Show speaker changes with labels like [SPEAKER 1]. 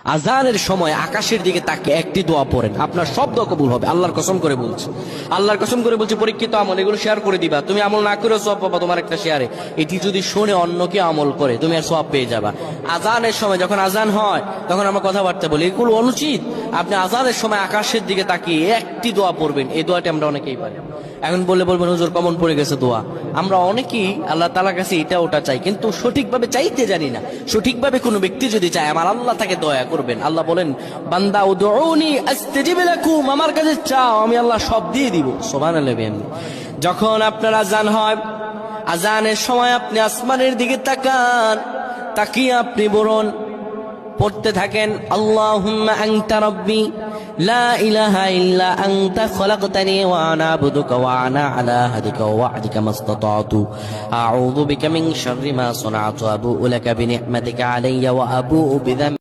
[SPEAKER 1] আজানের সময় আকাশের দিকে তাকে একটি দোয়া পড়েন, আপনার সব দোয়া কবুল হবে। আল্লাহর কসম করে বলছি, আল্লাহর কসম করে বলছি, পরীক্ষিত আমল এগুলো শেয়ার করে দিবা। তুমি আমল না করেও সওয়াব পাবা তোমার একটা শেয়ারে। এটি যদি শুনে অন্য কে আমল করে তুমি আর সওয়াব পেয়ে যাবা। আজানের সময় যখন আজান হয় তখন আমরা কথাবার্তা বলি, এগুলো অনুচিত। আপনি আজানের সময় আকাশের দিকে তাকিয়ে একটি দোয়া পড়বেন। এই দোয়াটি আমরা অনেকেই পারি। এখন বলবেন হুজুর কমন পড়ে গেছে দোয়া। আমরা অনেকেই আল্লাহ তাআলার কাছে এটা ওটা চাই, কিন্তু সঠিকভাবে চাইতে জানি না। সঠিকভাবে কোনো ব্যক্তি যদি চায় আমার আল্লাহ তাকে দয়া করবেন। আল্লাহ বলেন, বান্দা উদউনি আস্তাজিব লাকুম, আমার কাছে চাও আমি আল্লাহ সব দিয়ে দিব। সুবহানাল্লাহ। যখন আপনার আজান হয়, আজানের সময় আপনি আসমানের দিকে তাকান, তাকিয়ে আপনি বলুন, পড়তে থাকেন, আল্লাহুম্মা আনতা রাব্বি লা ইলাহা ইল্লা আনতা খলাকতানি ওয়া আনা আবদুকা ওয়া আনা আলা আহদিকা ওয়া ওয়া'দিকা মাসতাতা'তু আউযু বিকা মিন শাররি মা সানা'তু আবু'ু লাকা বিনি'মাতিকা আলাইয়া ওয়া আবু'ু বিযানবি।